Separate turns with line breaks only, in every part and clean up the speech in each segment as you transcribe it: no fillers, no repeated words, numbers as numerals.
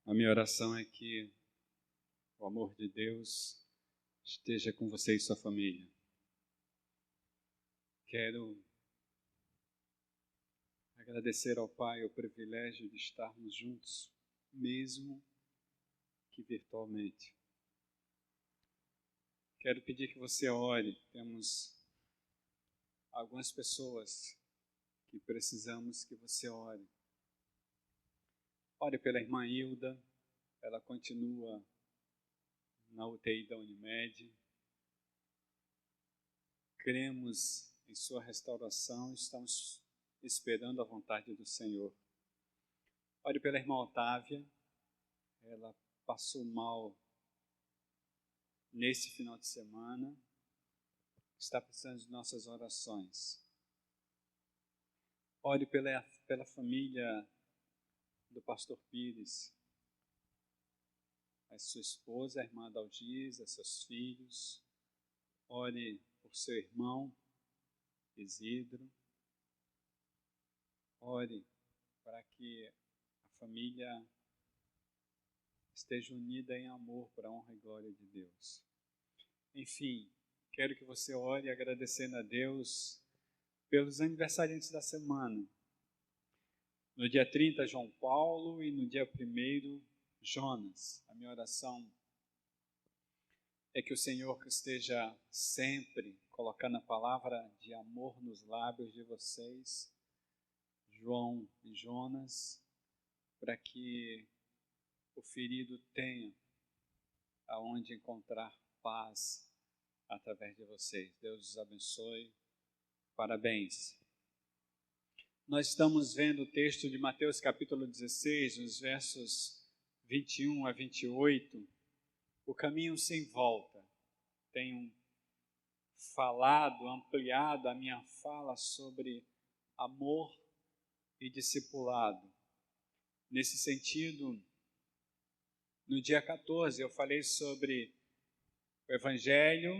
A minha oração é que o amor de Deus esteja com você e sua família. Quero agradecer ao Pai o privilégio de estarmos juntos, mesmo que virtualmente. Quero pedir que você ore. Temos algumas pessoas que precisamos que você ore. Ore pela irmã Hilda, ela continua na UTI da Unimed. Cremos em sua restauração, estamos esperando a vontade do Senhor. Ore pela irmã Otávia, ela passou mal nesse final de semana, está precisando de nossas orações. Ore pela família do pastor Pires, a sua esposa, a irmã Dalgisa, seus filhos. Ore por seu irmão Isidro. Ore para que a família esteja unida em amor para a honra e glória de Deus. Enfim, quero que você ore agradecendo a Deus pelos aniversariantes da semana. No dia 30, João Paulo, e no dia 1, Jonas. A minha oração é que o Senhor esteja sempre colocando a palavra de amor nos lábios de vocês, João e Jonas, para que o ferido tenha aonde encontrar paz através de vocês. Deus os abençoe. Parabéns. Nós estamos vendo o texto de Mateus capítulo 16, os versos 21 a 28, o caminho sem volta. Tenho falado, ampliado a minha fala sobre amor e discipulado. Nesse sentido, no dia 14 eu falei sobre o Evangelho,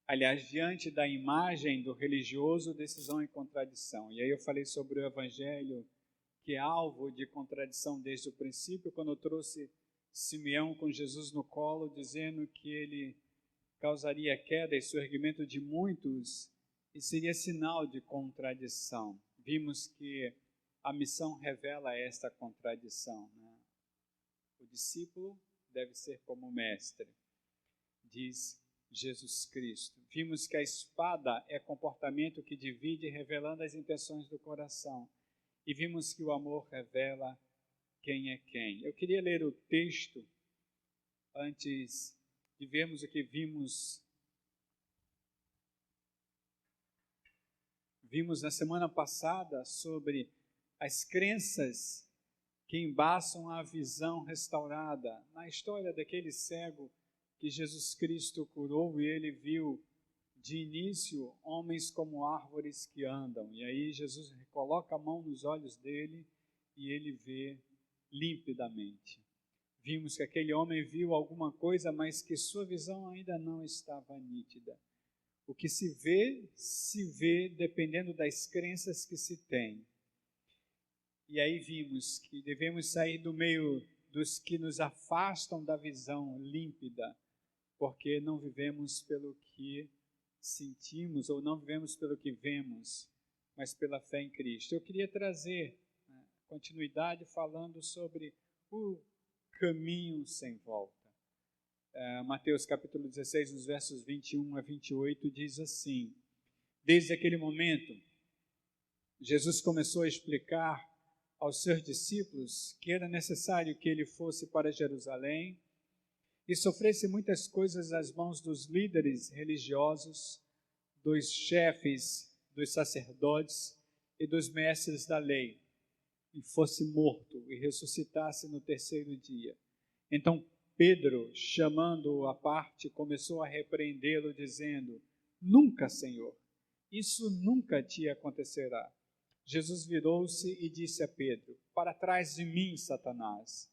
aliás, diante da imagem do religioso, decisão e contradição. E aí eu falei sobre o Evangelho, que é alvo de contradição desde o princípio, quando eu trouxe Simeão com Jesus no colo, dizendo que ele causaria queda e surgimento de muitos e seria sinal de contradição. Vimos que a missão revela esta contradição, né? O discípulo deve ser como o mestre, diz Jesus Cristo. Vimos que a espada é comportamento que divide, revelando as intenções do coração. E vimos que o amor revela quem é quem. Eu queria ler o texto antes de vermos o que vimos na semana passada sobre as crenças que embaçam a visão restaurada. Na história daquele cego que Jesus Cristo curou, e ele viu de início homens como árvores que andam. E aí Jesus coloca a mão nos olhos dele e ele vê limpidamente. Vimos que aquele homem viu alguma coisa, mas que sua visão ainda não estava nítida. O que se vê dependendo das crenças que se tem. E aí vimos que devemos sair do meio dos que nos afastam da visão límpida, porque não vivemos pelo que sentimos, ou não vivemos pelo que vemos, mas pela fé em Cristo. Eu queria trazer continuidade falando sobre o caminho sem volta. Mateus capítulo 16, nos versos 21 a 28, diz assim: desde aquele momento, Jesus começou a explicar aos seus discípulos que era necessário que ele fosse para Jerusalém e sofresse muitas coisas às mãos dos líderes religiosos, dos chefes, dos sacerdotes e dos mestres da lei, e fosse morto e ressuscitasse no terceiro dia. Então Pedro, chamando-o à parte, começou a repreendê-lo, dizendo: nunca, Senhor, isso nunca te acontecerá. Jesus virou-se e disse a Pedro: para trás de mim, Satanás.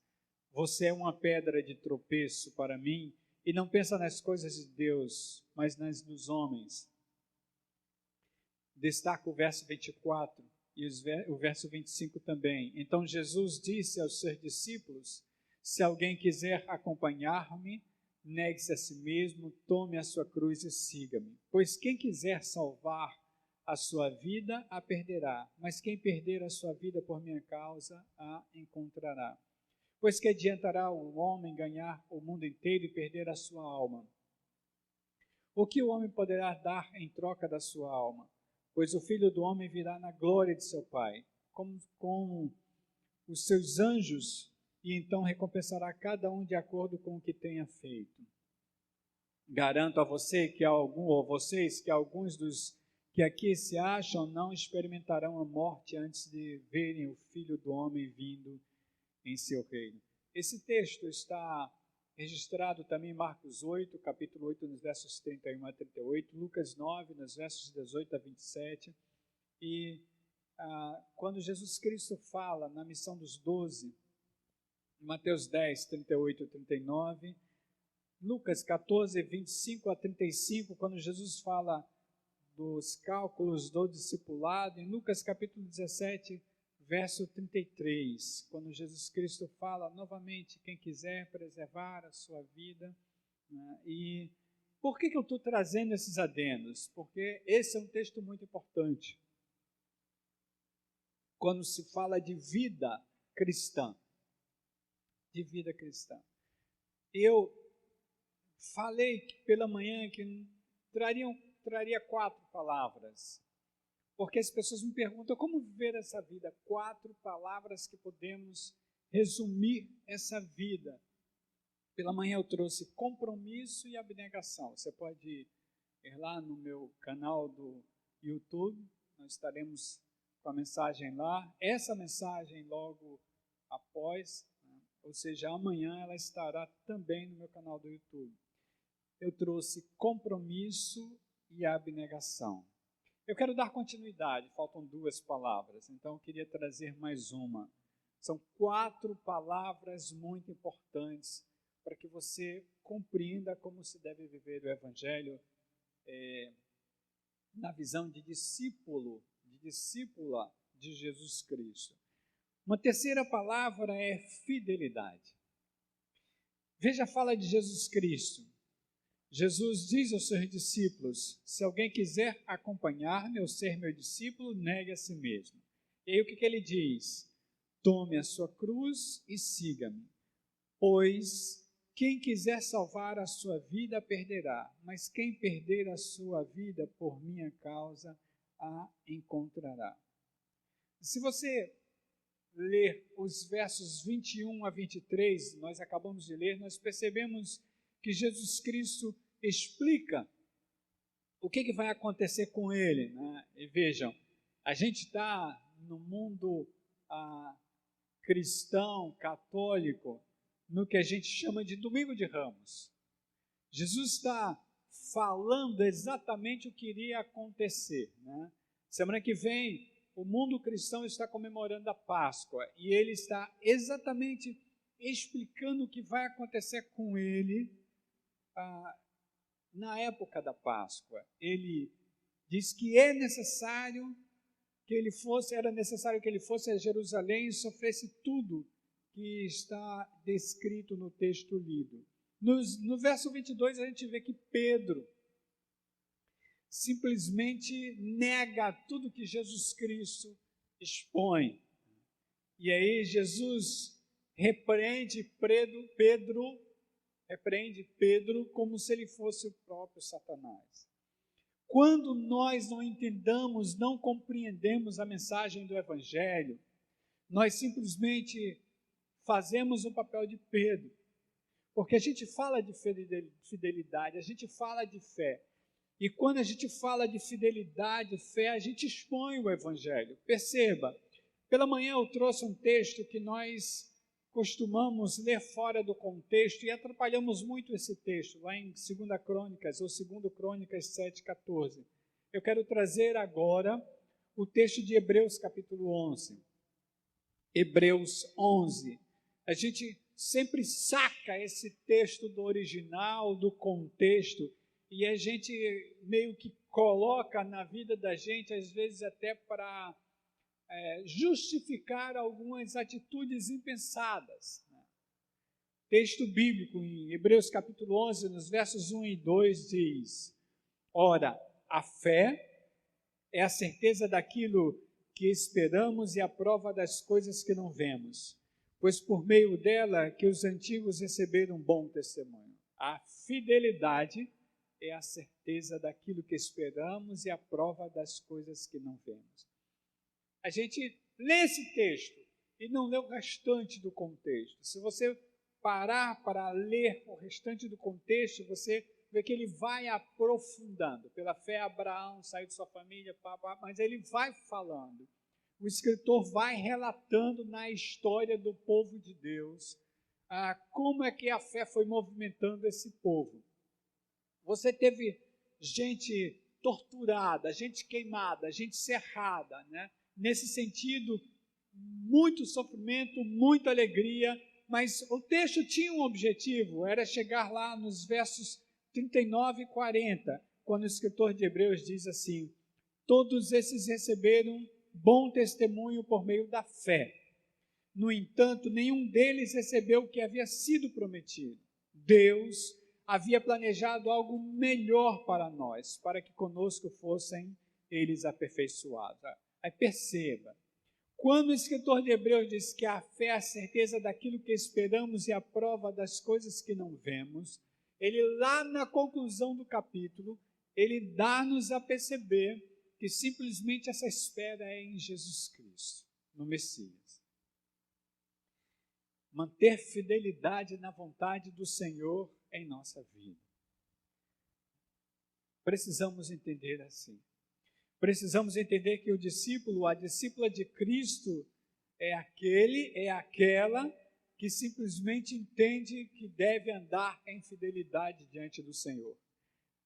Você é uma pedra de tropeço para mim e não pensa nas coisas de Deus, mas nas dos homens. Destaca o verso 24 e o verso 25 também. Então Jesus disse aos seus discípulos: Se alguém quiser acompanhar-me, negue-se a si mesmo, tome a sua cruz e siga-me. Pois quem quiser salvar a sua vida, a perderá, mas quem perder a sua vida por minha causa, a encontrará. Pois que adiantará o homem ganhar o mundo inteiro e perder a sua alma? O que o homem poderá dar em troca da sua alma? Pois o Filho do Homem virá na glória de seu Pai, com os seus anjos, e então recompensará cada um de acordo com o que tenha feito. Garanto a você que vocês que alguns dos que aqui se acham não experimentarão a morte antes de verem o Filho do Homem vindo em seu reino. Esse texto está registrado também em Marcos 8, capítulo 8, nos versos 31 a 38, Lucas 9, nos versos 18 a 27, e quando Jesus Cristo fala na missão dos 12, Mateus 10, 38 a 39, Lucas 14, 25 a 35, quando Jesus fala dos cálculos do discipulado, em Lucas capítulo 17, verso 33, quando Jesus Cristo fala novamente, quem quiser preservar a sua vida, né? E por que eu estou trazendo esses adendos? Porque esse é um texto muito importante. Quando se fala de vida cristã, eu falei pela manhã que traria 4 palavras, porque as pessoas me perguntam como viver essa vida. 4 palavras que podemos resumir essa vida. Pela manhã eu trouxe compromisso e abnegação. Você pode ir lá no meu canal do YouTube, nós estaremos com a mensagem lá. Essa mensagem logo após, né? Ou seja, amanhã ela estará também no meu canal do YouTube. Eu trouxe compromisso e abnegação. Eu quero dar continuidade, faltam 2 palavras, então eu queria trazer mais uma. São 4 palavras muito importantes para que você compreenda como se deve viver o Evangelho na visão de discípula de Jesus Cristo. Uma terceira palavra é fidelidade. Veja a fala de Jesus Cristo. Jesus diz aos seus discípulos: se alguém quiser acompanhar-me ou ser meu discípulo, negue a si mesmo. E aí o que ele diz? Tome a sua cruz e siga-me. Pois quem quiser salvar a sua vida, perderá. Mas quem perder a sua vida por minha causa, a encontrará. Se você ler os versos 21 a 23, nós acabamos de ler, nós percebemos que Jesus Cristo explica o que vai acontecer com ele, né? E vejam, a gente está no mundo cristão, católico, no que a gente chama de Domingo de Ramos. Jesus está falando exatamente o que iria acontecer, né? Semana que vem, o mundo cristão está comemorando a Páscoa e ele está exatamente explicando o que vai acontecer com ele na época da Páscoa. Ele diz que era necessário que ele fosse a Jerusalém e sofresse tudo que está descrito no texto lido. No verso 22 a gente vê que Pedro simplesmente nega tudo que Jesus Cristo expõe. E aí Jesus repreende Pedro como se ele fosse o próprio Satanás. Quando nós não entendamos, não compreendemos a mensagem do Evangelho, nós simplesmente fazemos o papel de Pedro, porque a gente fala de fidelidade, a gente fala de fé, e quando a gente fala de fidelidade, fé, a gente expõe o Evangelho. Perceba, pela manhã eu trouxe um texto que nós costumamos ler fora do contexto e atrapalhamos muito esse texto, lá em 2 Crônicas, ou 2 Crônicas 7,14. Eu quero trazer agora o texto de Hebreus capítulo 11. Hebreus 11. A gente sempre saca esse texto do original, do contexto, e a gente meio que coloca na vida da gente, às vezes até para justificar algumas atitudes impensadas, né? Texto bíblico em Hebreus capítulo 11, nos versos 1 e 2 diz: ora, a fé é a certeza daquilo que esperamos e a prova das coisas que não vemos, pois por meio dela que os antigos receberam bom testemunho. A fidelidade é a certeza daquilo que esperamos e a prova das coisas que não vemos. A gente lê esse texto e não lê o restante do contexto. Se você parar para ler o restante do contexto, você vê que ele vai aprofundando. Pela fé, Abraão saiu de sua família, mas ele vai falando. O escritor vai relatando na história do povo de Deus como é que a fé foi movimentando esse povo. Você teve gente torturada, gente queimada, gente cerrada, né? Nesse sentido, muito sofrimento, muita alegria, mas o texto tinha um objetivo, era chegar lá nos versos 39 e 40, quando o escritor de Hebreus diz assim: todos esses receberam bom testemunho por meio da fé. No entanto, nenhum deles recebeu o que havia sido prometido. Deus havia planejado algo melhor para nós, para que conosco fossem eles aperfeiçoados. Aí perceba, quando o escritor de Hebreus diz que a fé é a certeza daquilo que esperamos e a prova das coisas que não vemos, ele lá na conclusão do capítulo, ele dá-nos a perceber que simplesmente essa espera é em Jesus Cristo, no Messias. Manter fidelidade na vontade do Senhor em nossa vida. Precisamos entender assim. Precisamos entender que o discípulo, a discípula de Cristo, é aquela que simplesmente entende que deve andar em fidelidade diante do Senhor.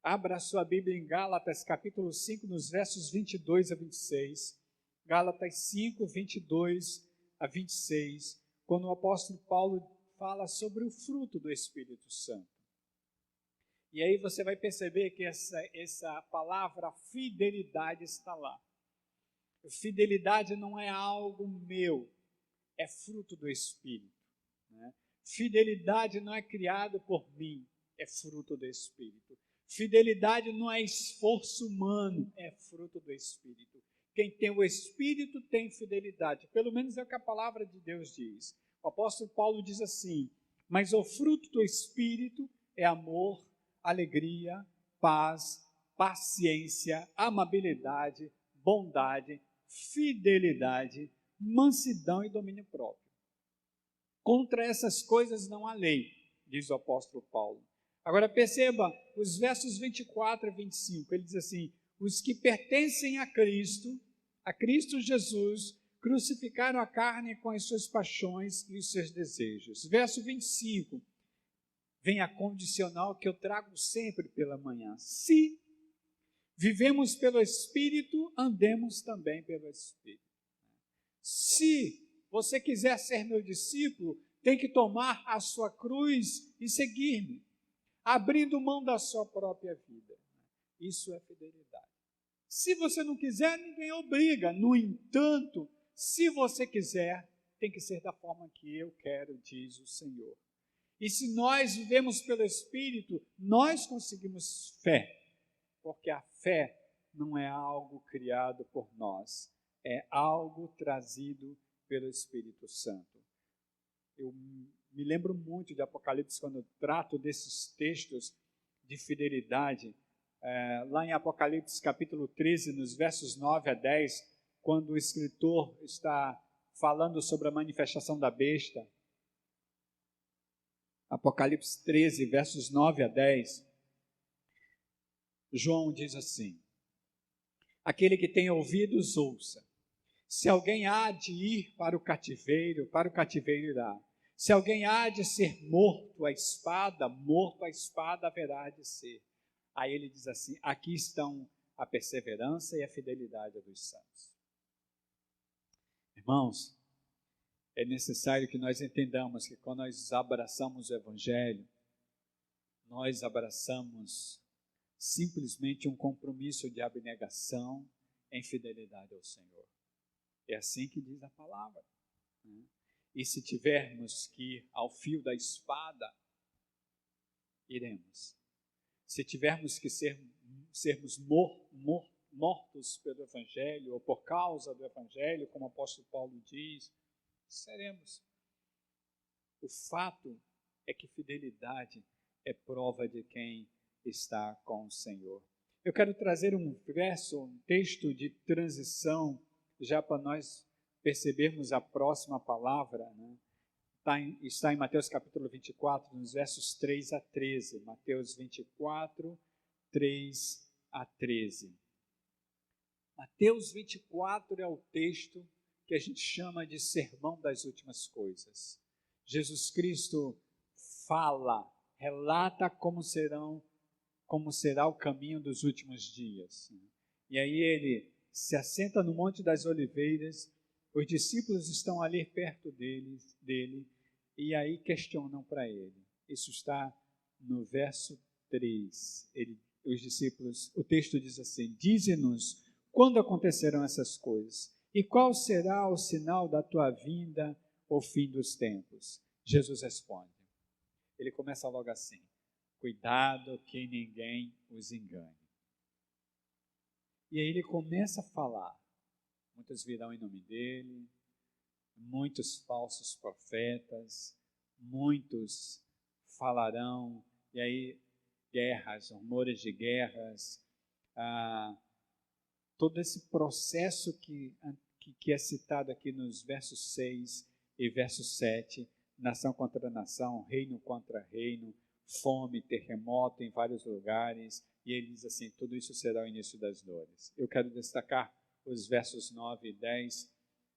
Abra a sua Bíblia em Gálatas, capítulo 5, nos versos 22 a 26. Gálatas 5, 22 a 26, quando o apóstolo Paulo fala sobre o fruto do Espírito Santo. E aí você vai perceber que essa palavra fidelidade está lá. Fidelidade não é algo meu, é fruto do Espírito. Né? Fidelidade não é criado por mim, é fruto do Espírito. Fidelidade não é esforço humano, é fruto do Espírito. Quem tem o Espírito tem fidelidade, pelo menos é o que a palavra de Deus diz. O apóstolo Paulo diz assim: mas o fruto do Espírito é amor, alegria, paz, paciência, amabilidade, bondade, fidelidade, mansidão e domínio próprio. Contra essas coisas não há lei, diz o apóstolo Paulo. Agora perceba os versos 24 e 25, ele diz assim: os que pertencem a Cristo Jesus, crucificaram a carne com as suas paixões e os seus desejos. Verso 25, vem a condicional que eu trago sempre pela manhã. Se vivemos pelo Espírito, andemos também pelo Espírito. Se você quiser ser meu discípulo, tem que tomar a sua cruz e seguir-me, abrindo mão da sua própria vida. Isso é fidelidade. Se você não quiser, ninguém obriga. No entanto, se você quiser, tem que ser da forma que eu quero, diz o Senhor. E se nós vivemos pelo Espírito, nós conseguimos fé, porque a fé não é algo criado por nós, é algo trazido pelo Espírito Santo. Eu me lembro muito de Apocalipse quando eu trato desses textos de fidelidade. Lá em Apocalipse capítulo 13, nos versos 9 a 10, quando o escritor está falando sobre a manifestação da besta, Apocalipse 13, versos 9 a 10, João diz assim: aquele que tem ouvidos, ouça. Se alguém há de ir para o cativeiro irá. Se alguém há de ser morto à espada haverá de ser. Aí ele diz assim: aqui estão a perseverança e a fidelidade dos santos. Irmãos, é necessário que nós entendamos que quando nós abraçamos o Evangelho, nós abraçamos simplesmente um compromisso de abnegação em fidelidade ao Senhor. É assim que diz a palavra. Né? E se tivermos que ir ao fio da espada, iremos. Se tivermos que sermos mortos pelo Evangelho, ou por causa do Evangelho, como o apóstolo Paulo diz, seremos. O fato é que fidelidade é prova de quem está com o Senhor. Eu quero trazer um verso, um texto de transição, já para nós percebermos a próxima palavra, né? Está em Mateus capítulo 24, nos versos 3 a 13. Mateus 24, 3 a 13. Mateus 24 é o texto que a gente chama de Sermão das Últimas Coisas. Jesus Cristo fala, relata como será o caminho dos últimos dias. E aí ele se assenta no Monte das Oliveiras, os discípulos estão ali perto dele, e aí questionam para ele. Isso está no verso 3. Os discípulos, o texto diz assim: dize-nos quando acontecerão essas coisas, e qual será o sinal da tua vinda, o fim dos tempos? Jesus responde. Ele começa logo assim: cuidado que ninguém os engane. E aí ele começa a falar. Muitos virão em nome dele, muitos falsos profetas, muitos falarão, e aí guerras, rumores de guerras, todo esse processo que é citado aqui nos versos 6 e verso 7, nação contra nação, reino contra reino, fome, terremoto em vários lugares, e ele diz assim: tudo isso será o início das dores. Eu quero destacar os versos 9 e 10,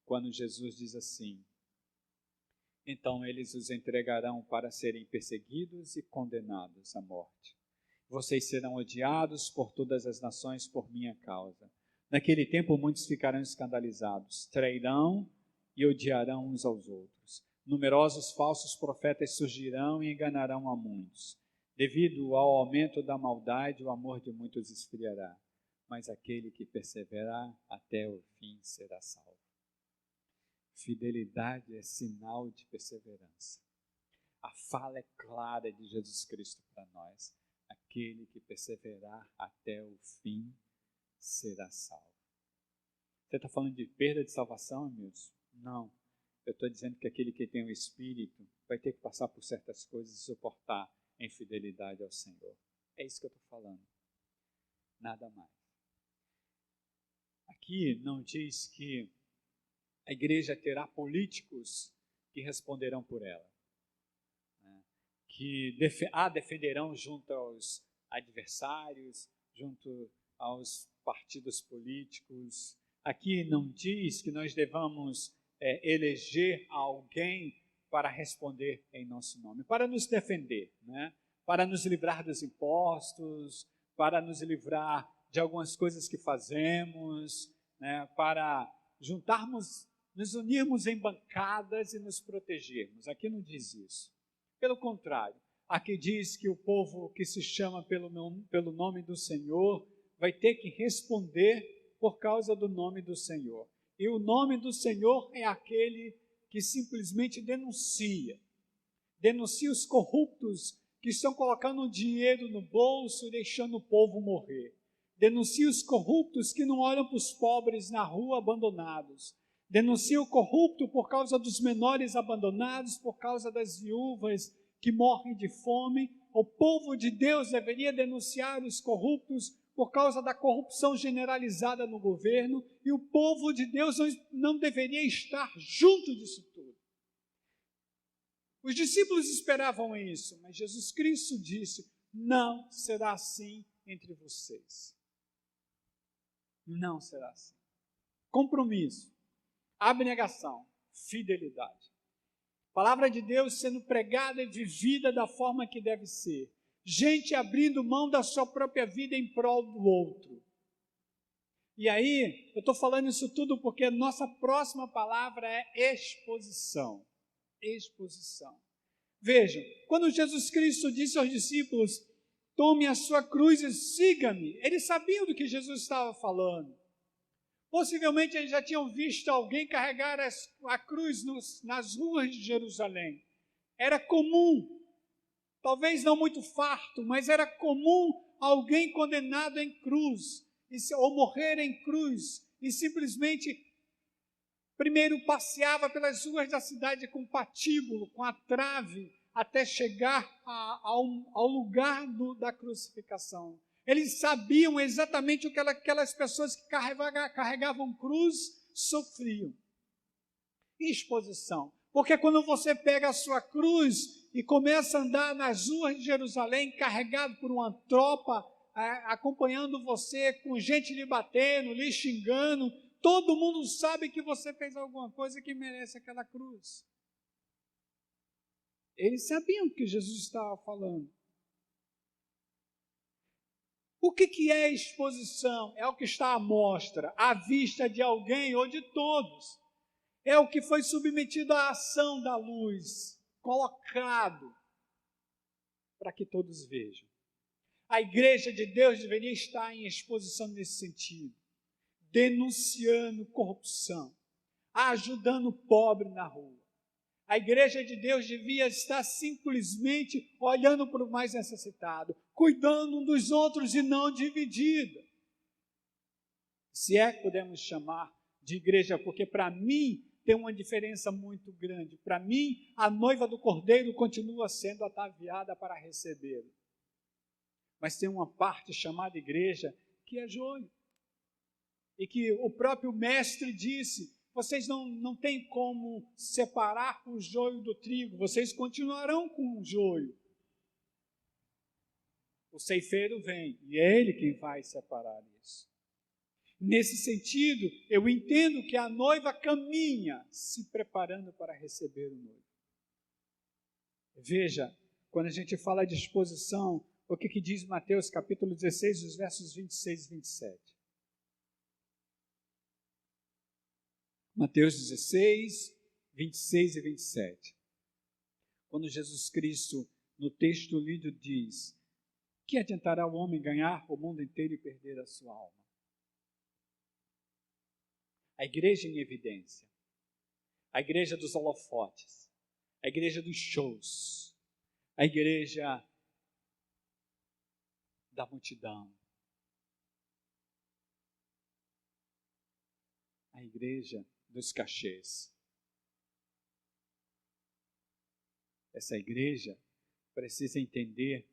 quando Jesus diz assim: então eles os entregarão para serem perseguidos e condenados à morte. Vocês serão odiados por todas as nações por minha causa. Naquele tempo muitos ficarão escandalizados, trairão e odiarão uns aos outros. Numerosos falsos profetas surgirão e enganarão a muitos. Devido ao aumento da maldade, o amor de muitos esfriará, mas aquele que perseverar até o fim será salvo. Fidelidade é sinal de perseverança. A fala é clara de Jesus Cristo para nós. Aquele que perseverar até o fim será salvo. Você está falando de perda de salvação, amigos? Não. Eu estou dizendo que aquele que tem o Espírito vai ter que passar por certas coisas e suportar em fidelidade ao Senhor. É isso que eu estou falando. Nada mais. Aqui não diz que a igreja terá políticos que responderão por ela, né? Que defenderão junto aos adversários, junto aos partidos políticos. Aqui não diz que nós devamos eleger alguém para responder em nosso nome, para nos defender, né? Para nos livrar dos impostos, para nos livrar de algumas coisas que fazemos, né? Para nos unirmos em bancadas e nos protegermos. Aqui não diz isso. Pelo contrário, aqui diz que o povo que se chama pelo nome do Senhor vai ter que responder por causa do nome do Senhor. E o nome do Senhor é aquele que simplesmente denuncia os corruptos que estão colocando dinheiro no bolso e deixando o povo morrer. Denuncia os corruptos que não olham para os pobres na rua abandonados. Denuncia o corrupto por causa dos menores abandonados, por causa das viúvas que morrem de fome. O povo de Deus deveria denunciar os corruptos por causa da corrupção generalizada no governo, e o povo de Deus não deveria estar junto disso tudo. Os discípulos esperavam isso, mas Jesus Cristo disse: não será assim entre vocês. Não será assim. Compromisso, abnegação, fidelidade. Palavra de Deus sendo pregada e vivida da forma que deve ser. Gente abrindo mão da sua própria vida em prol do outro. E aí, eu estou falando isso tudo porque a nossa próxima palavra é exposição. Exposição. Vejam, quando Jesus Cristo disse aos discípulos: tome a sua cruz e siga-me, eles sabiam do que Jesus estava falando. Possivelmente eles já tinham visto alguém carregar a cruz nas ruas de Jerusalém. Era comum, talvez não muito farto, mas era comum alguém condenado em cruz, ou morrer em cruz, e simplesmente, primeiro passeava pelas ruas da cidade com patíbulo, com a trave, até chegar ao lugar da crucificação. Eles sabiam exatamente o que aquelas pessoas que carregavam cruz sofriam. Exposição. Porque quando você pega a sua cruz e começa a andar nas ruas de Jerusalém, carregado por uma tropa, acompanhando você, com gente lhe batendo, lhe xingando, todo mundo sabe que você fez alguma coisa que merece aquela cruz. Eles sabiam o que Jesus estava falando. O que é exposição? É o que está à mostra, à vista de alguém ou de todos. É o que foi submetido à ação da luz, colocado para que todos vejam. A igreja de Deus deveria estar em exposição nesse sentido, denunciando corrupção, ajudando o pobre na rua. A igreja de Deus devia estar simplesmente olhando para o mais necessitado, cuidando um dos outros e não dividida. Se é que podemos chamar de igreja, porque para mim tem uma diferença muito grande. Para mim, a noiva do Cordeiro continua sendo ataviada para recebê-lo. Mas tem uma parte chamada igreja que é joio. E que o próprio mestre disse: vocês não têm como separar o joio do trigo, vocês continuarão com o joio. O ceifeiro vem, e é ele quem vai separar isso. Nesse sentido, eu entendo que a noiva caminha se preparando para receber o noivo. Veja, quando a gente fala de exposição, o que diz Mateus capítulo 16, os versos 26 e 27. Mateus 16, 26 e 27. Quando Jesus Cristo, no texto lido, diz: que adiantará o homem ganhar o mundo inteiro e perder a sua alma? A igreja em evidência, a igreja dos holofotes, a igreja dos shows, a igreja da multidão, a igreja dos cachês. Essa igreja precisa entender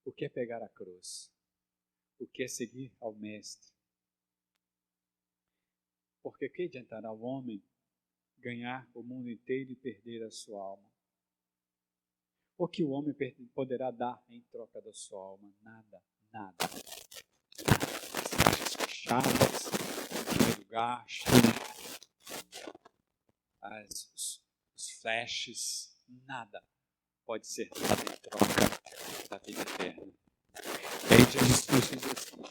o que é pegar a cruz, o que é seguir ao Mestre. Porque que adiantará o homem ganhar o mundo inteiro e perder a sua alma? O que o homem poderá dar em troca da sua alma? Nada, nada. As caixas fechadas, o dinheiro gasto, os flashes, nada pode ser dado em troca da vida eterna. E aí Jesus Cristo diz assim: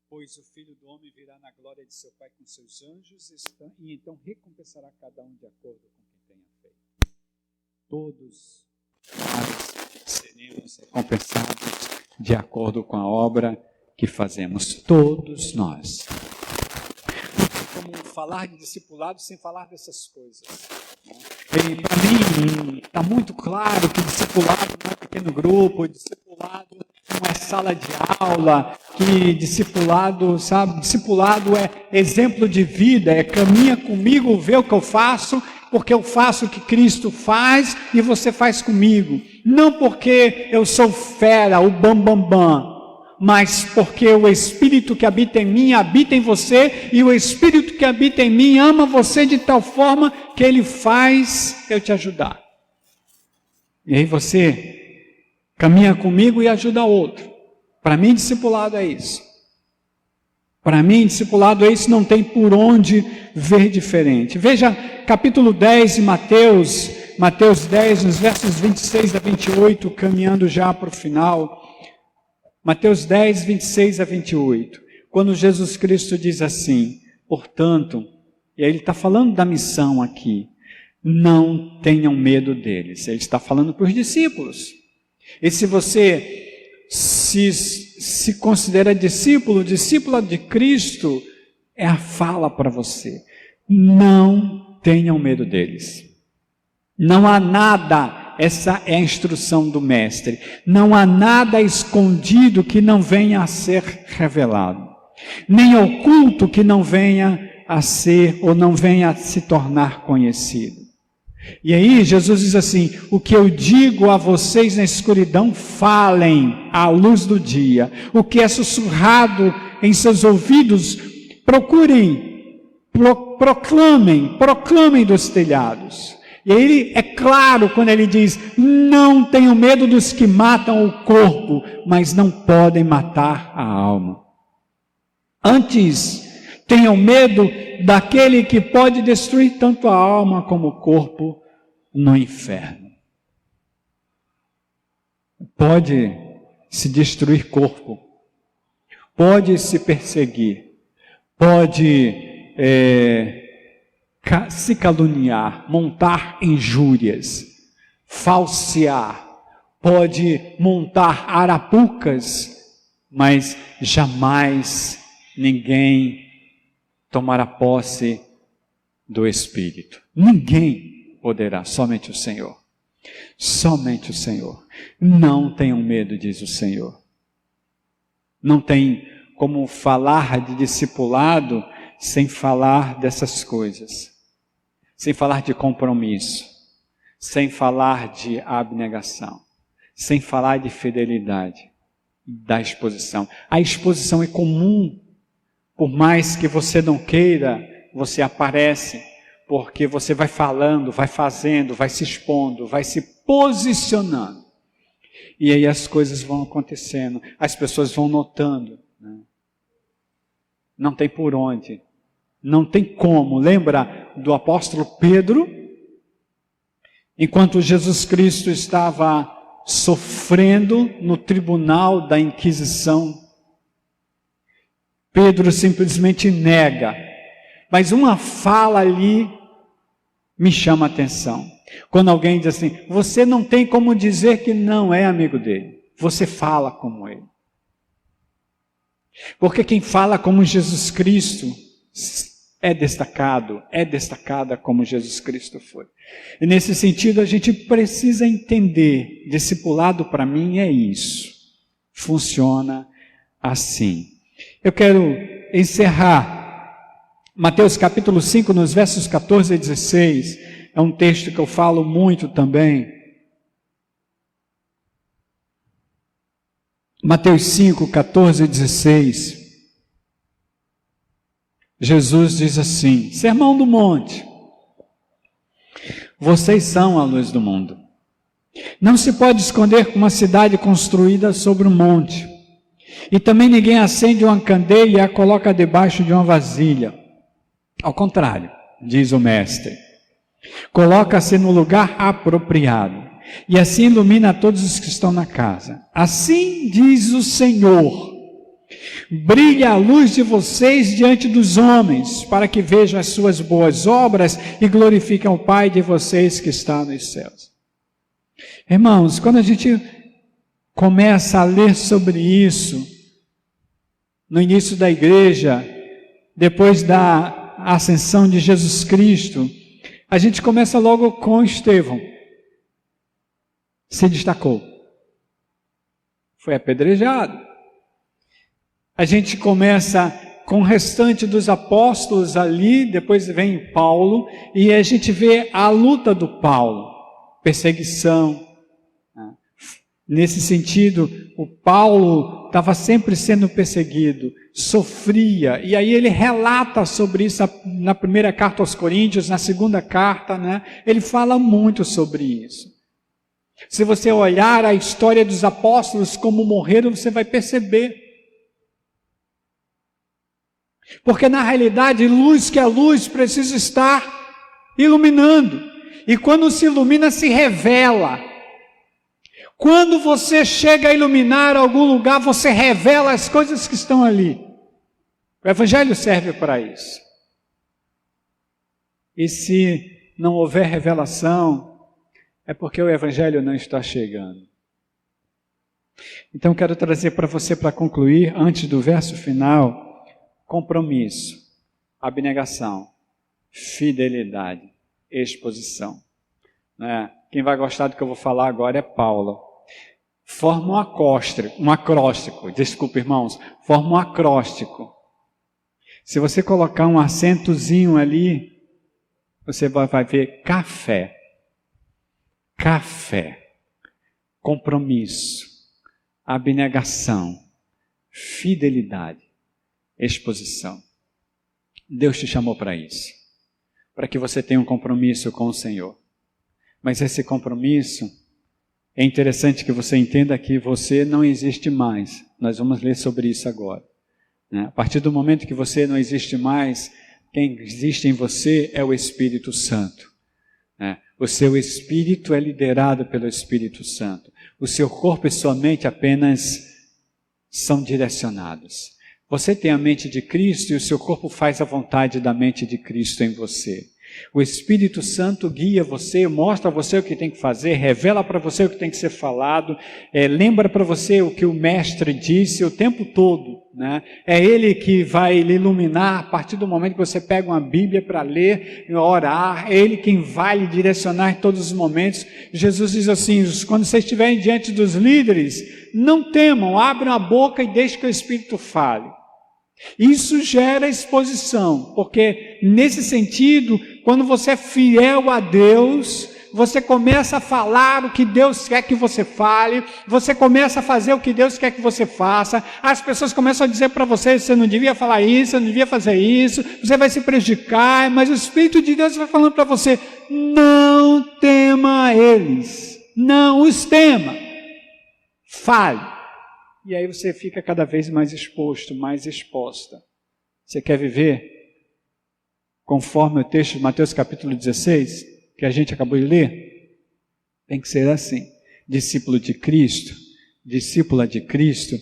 pois o Filho do Homem virá na glória de seu Pai com seus anjos, e então recompensará cada um de acordo com o que tenha feito. Todos nós seremos recompensados de acordo com a obra que fazemos. Todos nós. Não tem como falar de discipulado sem falar dessas coisas. Para mim, está muito claro que discipulado não é pequeno grupo, discipulado não é sala de aula, que discipulado, sabe, discipulado é exemplo de vida, é caminha comigo, vê o que eu faço, porque eu faço o que Cristo faz e você faz comigo. Não porque eu sou fera, o bambambam, mas porque o Espírito que habita em mim habita em você, e o Espírito que habita em mim ama você de tal forma que ele faz eu te ajudar. E aí você caminha comigo e ajuda outro. Para mim, discipulado é isso. Para mim, discipulado é isso, não tem por onde ver diferente. Veja capítulo 10 de Mateus 10, nos versos 26 a 28, caminhando já para o final. Mateus 10, 26 a 28, quando Jesus Cristo diz assim: portanto, e aí ele está falando da missão aqui, não tenham medo deles. Ele está falando para os discípulos. E se você se considera discípula de Cristo, é a fala para você. Não tenham medo deles. Não há nada, essa é a instrução do mestre, não há nada escondido que não venha a ser revelado, nem oculto que não venha a ser ou não venha a se tornar conhecido. E aí Jesus diz assim: o que eu digo a vocês na escuridão, falem à luz do dia. O que é sussurrado em seus ouvidos, procurem, proclamem dos telhados. E aí é claro quando ele diz: não tenham medo dos que matam o corpo, mas não podem matar a alma. Antes, tenham medo daquele que pode destruir tanto a alma como o corpo no inferno. Pode se destruir corpo, pode se perseguir, pode se caluniar, montar injúrias, falsear, pode montar arapucas, mas jamais ninguém tomará posse do Espírito. Ninguém poderá, somente o Senhor. Somente o Senhor. Não tenham medo, diz o Senhor. Não tem como falar de discipulado sem falar dessas coisas. Sem falar de compromisso. Sem falar de abnegação. Sem falar de fidelidade. Da exposição. A exposição é comum. Por mais que você não queira, você aparece, porque você vai falando, vai fazendo, vai se expondo, vai se posicionando. E aí as coisas vão acontecendo, as pessoas vão notando. Né? Não tem por onde, não tem como. Lembra do apóstolo Pedro? Enquanto Jesus Cristo estava sofrendo no tribunal da Inquisição, Pedro simplesmente nega, mas uma fala ali me chama a atenção. Quando alguém diz assim: você não tem como dizer que não é amigo dele, você fala como ele. Porque quem fala como Jesus Cristo é destacada como Jesus Cristo foi. E nesse sentido a gente precisa entender, discipulado para mim é isso, funciona assim. Eu quero encerrar Mateus capítulo 5, nos versos 14 e 16. É um texto que eu falo muito também. Mateus 5, 14 e 16. Jesus diz assim: Sermão do Monte. Vocês são a luz do mundo. Não se pode esconder uma cidade construída sobre um monte. E também ninguém acende uma candeia e a coloca debaixo de uma vasilha. Ao contrário, diz o mestre, coloca-se no lugar apropriado, e assim ilumina todos os que estão na casa. Assim diz o Senhor: brilha a luz de vocês diante dos homens, para que vejam as suas boas obras e glorifiquem o Pai de vocês que está nos céus. Irmãos, quando a gente começa a ler sobre isso, no início da igreja, depois da ascensão de Jesus Cristo, a gente começa logo com Estevão. Se destacou. Foi apedrejado. A gente começa com o restante dos apóstolos ali, depois vem Paulo, e a gente vê a luta do Paulo, perseguição. Nesse sentido, o Paulo estava sempre sendo perseguido, sofria, e aí ele relata sobre isso na primeira carta aos Coríntios, na segunda carta, né? Ele fala muito sobre isso. Se você olhar a história dos apóstolos, como morreram, você vai perceber. Porque na realidade, luz que é luz precisa estar iluminando, e quando se ilumina, se revela. Quando você chega a iluminar algum lugar, você revela as coisas que estão ali. O Evangelho serve para isso. E se não houver revelação, é porque o Evangelho não está chegando. Então, quero trazer para você, para concluir, antes do verso final, compromisso. abnegação, fidelidade, exposição. Né? Quem vai gostar do que eu vou falar agora é Paulo. Forma um acróstico, desculpa, irmãos, forma um acróstico. Se você colocar um acentozinho ali, você vai ver café, compromisso, abnegação, fidelidade, exposição. Deus te chamou para isso, para que você tenha um compromisso com o Senhor. Mas esse compromisso, é interessante que você entenda que você não existe mais. Nós vamos ler sobre isso agora. A partir do momento que você não existe mais, quem existe em você é o Espírito Santo. O seu espírito é liderado pelo Espírito Santo. O seu corpo e sua mente apenas são direcionados. Você tem a mente de Cristo e o seu corpo faz a vontade da mente de Cristo em você. O Espírito Santo guia você, mostra a você o que tem que fazer, revela para você o que tem que ser falado, lembra para você o que o Mestre disse o tempo todo. Né? É Ele que vai lhe iluminar a partir do momento que você pega uma Bíblia para ler, orar, é Ele quem vai lhe direcionar em todos os momentos. Jesus diz assim, quando vocês estiverem diante dos líderes, não temam, abram a boca e deixem que o Espírito fale. Isso gera exposição, porque nesse sentido, quando você é fiel a Deus, você começa a falar o que Deus quer que você fale, você começa a fazer o que Deus quer que você faça, as pessoas começam a dizer para você, você não devia falar isso, você não devia fazer isso, você vai se prejudicar, mas o Espírito de Deus vai falando para você, não tema eles, não os tema, fale. E aí você fica cada vez mais exposto, mais exposta. Você quer viver conforme o texto de Mateus capítulo 16, que a gente acabou de ler? Tem que ser assim. Discípulo de Cristo, discípula de Cristo,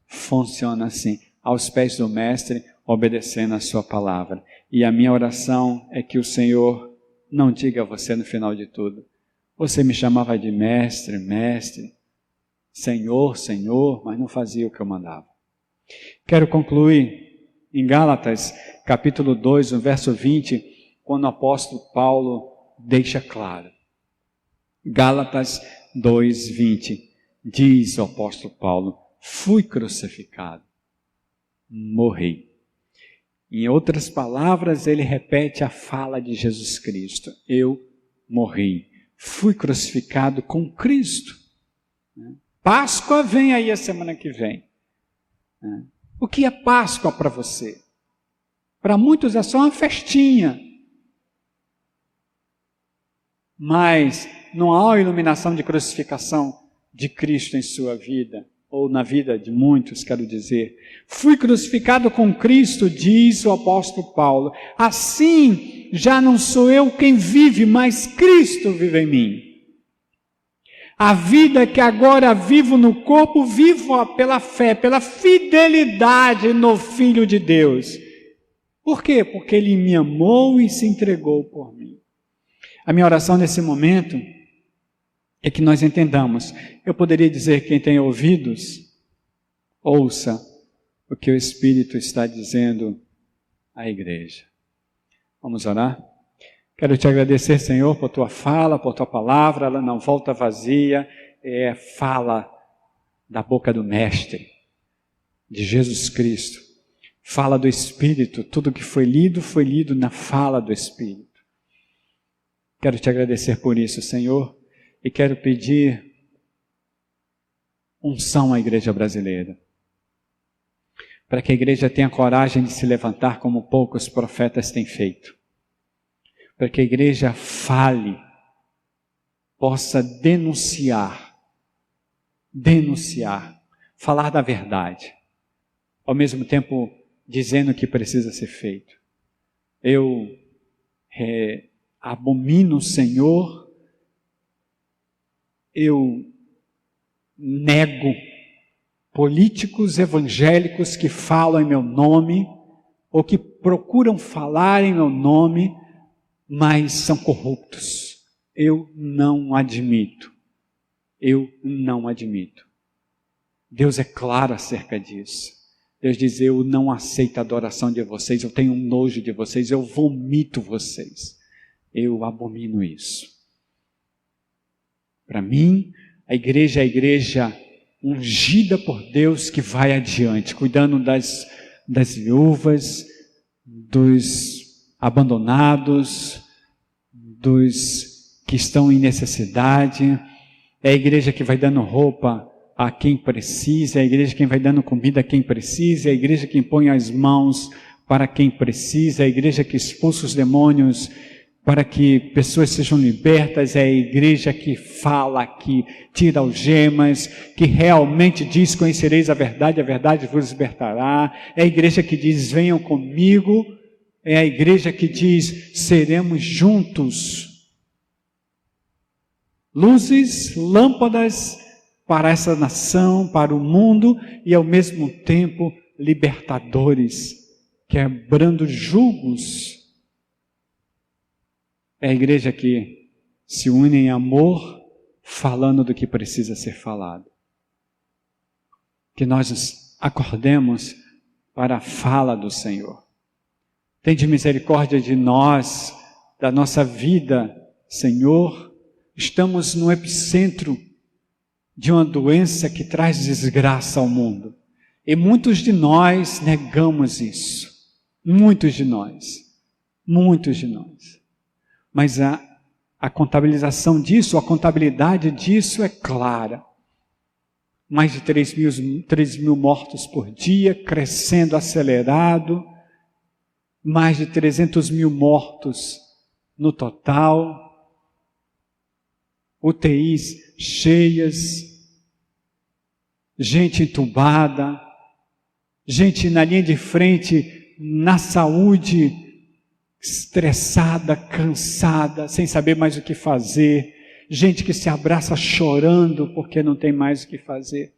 funciona assim. Aos pés do Mestre, obedecendo a sua palavra. E a minha oração é que o Senhor não diga a você no final de tudo, você me chamava de mestre, mestre, Senhor, Senhor, mas não fazia o que eu mandava. Quero concluir em Gálatas, capítulo 2, no verso 20, quando o apóstolo Paulo deixa claro. Gálatas 2, 20, diz o apóstolo Paulo, fui crucificado, morri. Em outras palavras, ele repete a fala de Jesus Cristo, eu morri, fui crucificado com Cristo. Páscoa vem aí a semana que vem. O que é Páscoa para você? Para muitos é só uma festinha. Mas não há uma iluminação de crucificação de Cristo em sua vida, ou na vida de muitos, quero dizer. Fui crucificado com Cristo, diz o apóstolo Paulo. Assim, já não sou eu quem vive, mas Cristo vive em mim. A vida que agora vivo no corpo, vivo pela fé, pela fidelidade no Filho de Deus. Por quê? Porque Ele me amou e se entregou por mim. A minha oração nesse momento é que nós entendamos. Eu poderia dizer, quem tem ouvidos, ouça o que o Espírito está dizendo à igreja. Vamos orar? Quero te agradecer, Senhor, por tua fala, por tua palavra, ela não volta vazia, é fala da boca do Mestre, de Jesus Cristo. Fala do Espírito, tudo que foi lido na fala do Espírito. Quero te agradecer por isso, Senhor, e quero pedir unção à igreja brasileira, para que a igreja tenha coragem de se levantar como poucos profetas têm feito. Para que a igreja fale, possa denunciar, falar da verdade, ao mesmo tempo dizendo o que precisa ser feito. Eu abomino o Senhor, eu nego políticos evangélicos que falam em meu nome, ou que procuram falar em meu nome, mas são corruptos. Eu não admito. Deus é claro acerca disso. Deus diz, eu não aceito a adoração de vocês, eu tenho um nojo de vocês, eu vomito vocês. Eu abomino isso. Para mim, a igreja é a igreja ungida por Deus que vai adiante, cuidando das viúvas, dos abandonados, dos que estão em necessidade. É a igreja que vai dando roupa a quem precisa, é a igreja que vai dando comida a quem precisa, é a igreja que impõe as mãos para quem precisa, é a igreja que expulsa os demônios para que pessoas sejam libertas, é a igreja que fala, que tira algemas, que realmente diz, conhecereis a verdade vos libertará, é a igreja que diz, venham comigo, é a igreja que diz, seremos juntos. Luzes, lâmpadas para essa nação, para o mundo, e ao mesmo tempo libertadores, quebrando julgos. É a igreja que se une em amor, falando do que precisa ser falado. Que nós nos acordemos para a fala do Senhor. Tende misericórdia de nós, da nossa vida, Senhor. Estamos no epicentro de uma doença que traz desgraça ao mundo. E muitos de nós negamos isso. Muitos de nós. Mas a contabilização disso, a contabilidade disso é clara. Mais de 3 mil mortos por dia, crescendo acelerado. Mais de 300 mil mortos no total. UTIs cheias. Gente entubada. Gente na linha de frente, na saúde, estressada, cansada, sem saber mais o que fazer, gente que se abraça chorando porque não tem mais o que fazer.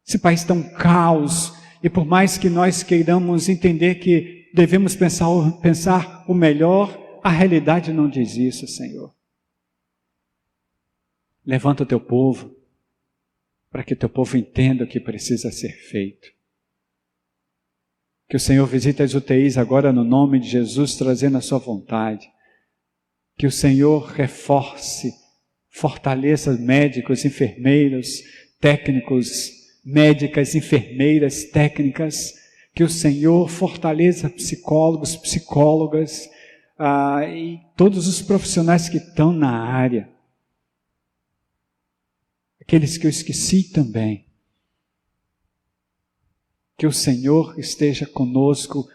Esse país está um caos, e por mais que nós queiramos entender que devemos pensar o melhor, a realidade não diz isso, Senhor. Levanta o teu povo, para que o teu povo entenda o que precisa ser feito. Que o Senhor visite as UTIs agora no nome de Jesus, trazendo a sua vontade. Que o Senhor reforce, fortaleça médicos, enfermeiros, técnicos, médicas, enfermeiras, técnicas. Que o Senhor fortaleça psicólogos, psicólogas, e todos os profissionais que estão na área. Aqueles que eu esqueci também. Que o Senhor esteja conosco,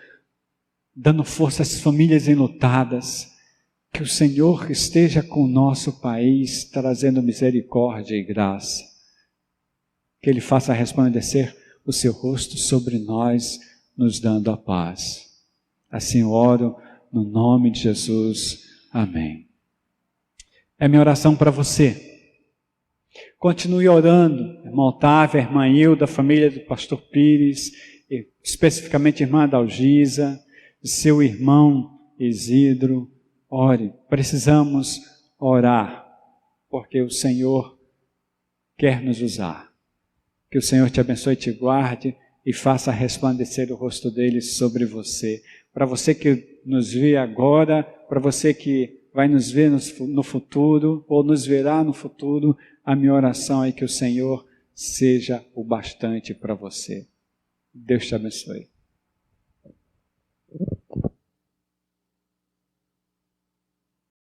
dando força às famílias enlutadas. Que o Senhor esteja com o nosso país, trazendo misericórdia e graça. Que Ele faça resplandecer o seu rosto sobre nós, nos dando a paz. Assim eu oro, no nome de Jesus. Amém. É minha oração para você. Continue orando, irmão Otávio, irmã Hilda, família do pastor Pires, especificamente irmã Dalgisa, seu irmão Isidro. Ore, precisamos orar, porque o Senhor quer nos usar. Que o Senhor te abençoe e te guarde e faça resplandecer o rosto dele sobre você. Para você que nos vê agora, para você que vai nos ver no futuro, ou nos verá no futuro, a minha oração é que o Senhor seja o bastante para você. Deus te abençoe.